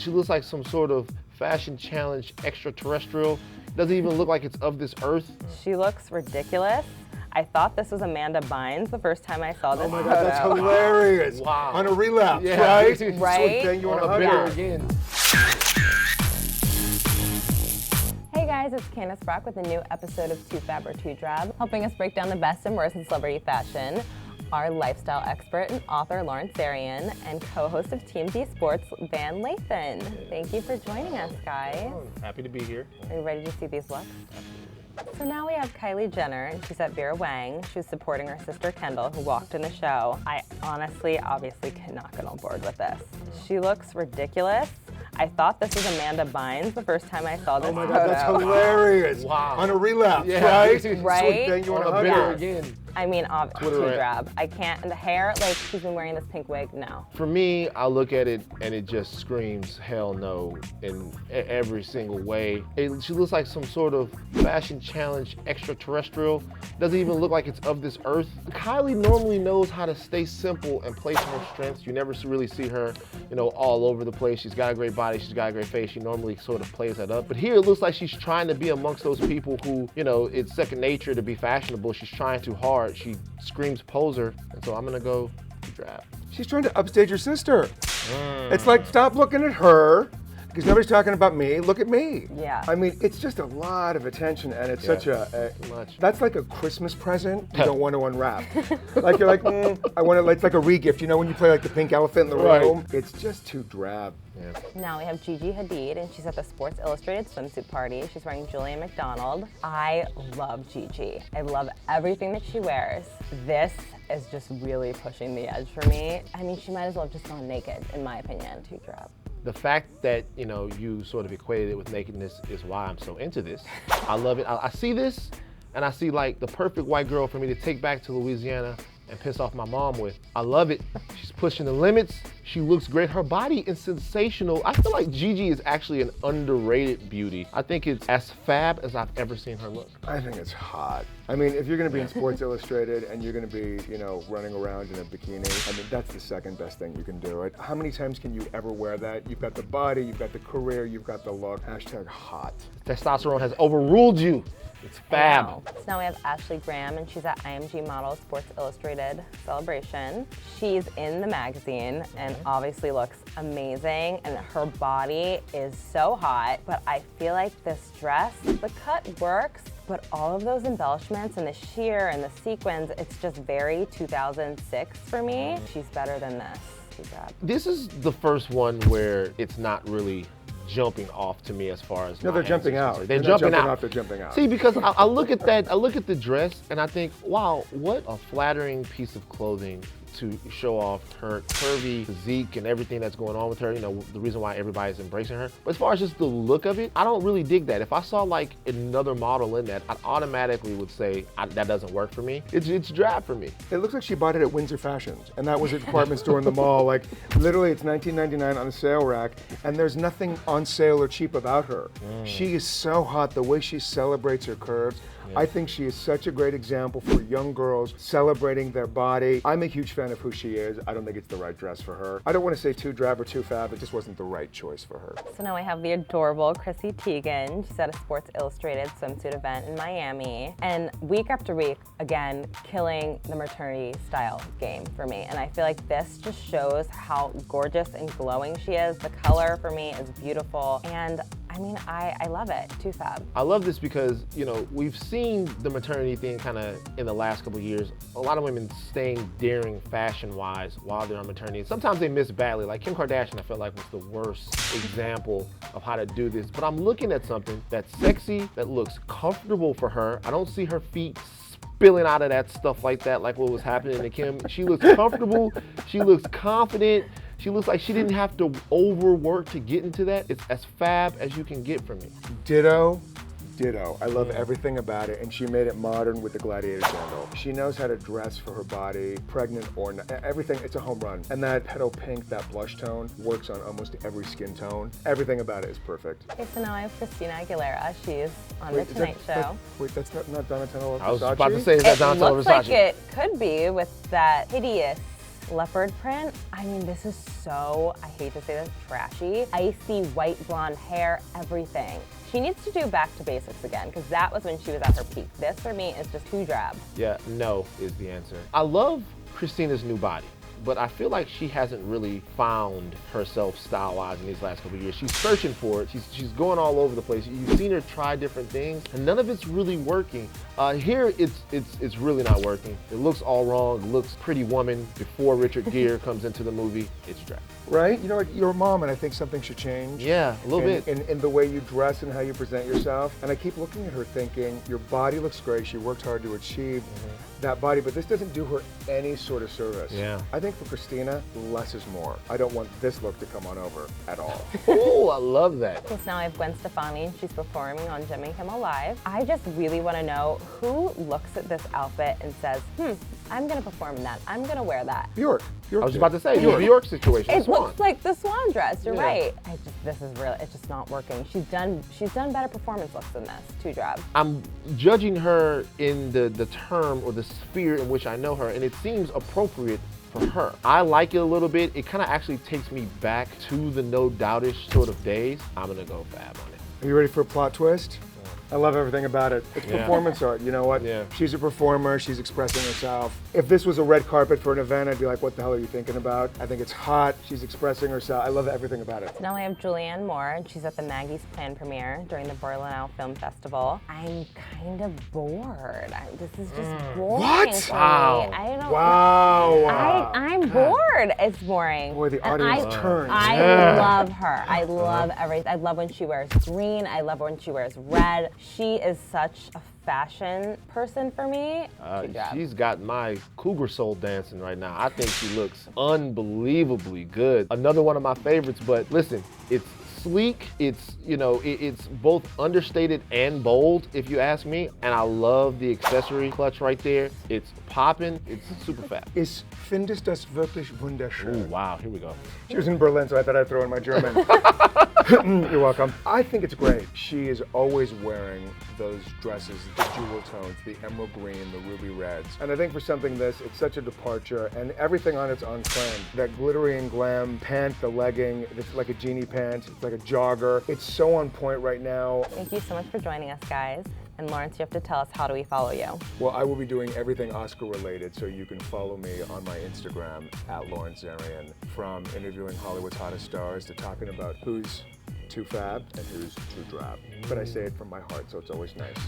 She looks like some sort of fashion challenge extraterrestrial. Doesn't even look like it's of this earth. She looks ridiculous. I thought this was Amanda Bynes the first time I saw this Oh my photo. God, that's hilarious. Wow. On a relapse, Yeah. right? Right? Sweet thing, you want to On a hug bitter her again. Hey guys, it's Candice Brock with a new episode of Toofab or TooDrab, helping us break down the best and worst in celebrity fashion. Our lifestyle expert and author, Lawrence Zarian, and co-host of TMZ Sports, Lathan. Thank you for joining us, guys. Happy to be here. Are you ready to see these looks? So now we have Kylie Jenner, and she's at Vera Wang. She's supporting her sister Kendall, who walked in the show. I obviously cannot get on board with this. She looks ridiculous. I thought this was Amanda Bynes the first time I saw this Oh my photo. God, that's hilarious. Wow. On a relapse, Yeah. right? Right? Sweet thing, you want On to a hug bitter her again. I mean, Twitter TooDrab. I can't, and the hair, like she's been wearing this pink wig, no. For me, I look at it and it just screams hell no in every single way. She looks like some sort of fashion challenge extraterrestrial. Doesn't even look like it's of this earth. Kylie normally knows how to stay simple and play to her strengths. You never really see her, all over the place. She's got a great body, she's got a great face. She normally sort of plays that up. But here it looks like she's trying to be amongst those people who, it's second nature to be fashionable. She's trying too hard. She screams poser, and so I'm gonna go TooDrab. She's trying to upstage her sister. It's like, stop looking at her, because nobody's talking about me, look at me. Yeah. I mean, it's just a lot of attention, and it's such a much. that's like a Christmas present you don't want to unwrap. Like, you're like, I want to, it's like a re-gift, when you play like the pink elephant in the Right. room? It's just too drab. Yeah. Now we have Gigi Hadid, and she's at the Sports Illustrated swimsuit party. She's wearing Julianne McDonald. I love Gigi. I love everything that she wears. This is just really pushing the edge for me. I mean, she might as well have just gone naked, in my opinion, TooDrab. The fact that, you sort of equated it with nakedness is why I'm so into this. I love it. I see this, and I see like the perfect white girl for me to take back to Louisiana and piss off my mom with. I love it. She's pushing the limits. She looks great. Her body is sensational. I feel like Gigi is actually an underrated beauty. I think it's as fab as I've ever seen her look. I think it's hot. I mean, if you're going to be in Sports Illustrated and you're going to be, running around in a bikini, I mean, that's the second best thing you can do. How many times can you ever wear that? You've got the body, you've got the career, you've got the look. Hashtag hot. Testosterone has overruled you. It's fab. So now we have Ashley Graham, and she's at IMG Model Sports Illustrated Celebration. She's in the magazine and obviously looks amazing, and her body is so hot, but I feel like this dress, the cut works, but all of those embellishments and the sheer and the sequins, it's just very 2006 for me. She's better than this. TooDrab. This is the first one where it's not really jumping off to me as far as No, they're jumping out. They're jumping out. They're jumping out. See, because I look at that, I look at the dress and I think, wow, what a flattering piece of clothing to show off her curvy physique and everything that's going on with her, the reason why everybody's embracing her. But as far as just the look of it, I don't really dig that. If I saw like another model in that, I automatically would say that doesn't work for me. It's drab for me. It looks like she bought it at Windsor Fashions, and that was a department store in the mall. Like, literally, it's $19.99 on a sale rack, and there's nothing on sale or cheap about her. She is so hot, the way she celebrates her curves. I think she is such a great example for young girls celebrating their body. I'm a huge fan of who she is. I don't think it's the right dress for her. I don't want to say TooDrab or TooFab, it just wasn't the right choice for her. So now we have the adorable Chrissy Teigen. She's at a Sports Illustrated swimsuit event in Miami. And week after week, again, killing the maternity style game for me. And I feel like this just shows how gorgeous and glowing she is. The color for me is beautiful. And I mean, I love it. TooFab. I love this because, we've seen the maternity thing kind of in the last couple of years. A lot of women staying daring fashion-wise while they're on maternity. Sometimes they miss badly. Like Kim Kardashian, I felt like was the worst example of how to do this. But I'm looking at something that's sexy, that looks comfortable for her. I don't see her feet spilling out of that stuff like that, like what was happening to Kim. She looks comfortable. She looks confident. She looks like she didn't have to overwork to get into that. It's as fab as you can get from me. Ditto. I love everything about it, and she made it modern with the gladiator sandal. She knows how to dress for her body, pregnant or not, everything, it's a home run. And that petal pink, that blush tone, works on almost every skin tone. Everything about it is perfect. Okay, so now I have Christina Aguilera. She's on The Tonight Show. Wait, that's not Donatella Versace? I was about to say, is that It Donatella looks Versace? like it could be with that hideous Leopard print, I mean, this is so, I hate to say this, trashy. Icy white blonde hair, everything. She needs to do back to basics again, because that was when she was at her peak. This, for me, is just TooDrab. Yeah, no is the answer. I love Christina's new body, but I feel like she hasn't really found herself style-wise in these last couple of years. She's searching for it. She's going all over the place. You've seen her try different things, and none of it's really working. Here, it's really not working. It looks all wrong. It looks Pretty Woman before Richard Gere comes into the movie. It's drag. Right? You know what? You're a mom, and I think something should change. Yeah, a little bit. In the way you dress and how you present yourself. And I keep looking at her thinking, your body looks great. She worked hard to achieve that body, but this doesn't do her any sort of service. Yeah. I think for Christina, less is more. I don't want this look to come on over at all. Oh, I love that. So now I have Gwen Stefani, and she's performing on Jimmy Kimmel Live. I just really want to know who looks at this outfit and says, I'm going to perform in that. I'm going to wear that. Bjork. I was about to say, the New York situation. It looks like the swan dress. You're Yeah. right. This is really. It's just not working. She's done better performance looks than this. TooDrab. I'm judging her in the term or the sphere in which I know her, and it seems appropriate for her. I like it a little bit. It kind of actually takes me back to the No Doubtish sort of days. I'm gonna go fab on it. Are you ready for a plot twist? I love everything about it. It's performance art, you know what? Yeah. She's a performer, she's expressing herself. If this was a red carpet for an event, I'd be like, what the hell are you thinking about? I think it's hot, she's expressing herself. I love everything about it. Now I have Julianne Moore, and she's at the Maggie's Plan premiere during the Berlinale Film Festival. I'm kind of bored. This is just boring What? for Wow. me. I don't know. Wow. I'm bored. It's boring. Boy, the And audience turns. I love her. I love everything. I love when she wears green. I love when she wears red. She is such a fashion person for me. TooDrab. She's got my cougar soul dancing right now. I think she looks unbelievably good. Another one of my favorites, but listen, it's sleek, it's, you know, it's both understated and bold, if you ask me, and I love the accessory clutch right there. It's popping, it's super fat. Ist findest das wirklich wunderschön? Ooh, wow, here we go. She was in Berlin, so I thought I'd throw in my German. You're welcome. I think it's great. She is always wearing those dresses, the jewel tones, the emerald green, the ruby reds. And I think for something this, it's such a departure, and everything on it's on trend. That glittery and glam pant, the legging, it's like a genie pant, it's like a jogger. It's so on point right now. Thank you so much for joining us, guys. And Lawrence, you have to tell us, how do we follow you? Well, I will be doing everything Oscar related, so you can follow me on my Instagram at Lawrence Zarian, from interviewing Hollywood's hottest stars to talking about who's Toofab and who's TooDrab. But I say it from my heart, so it's always nice.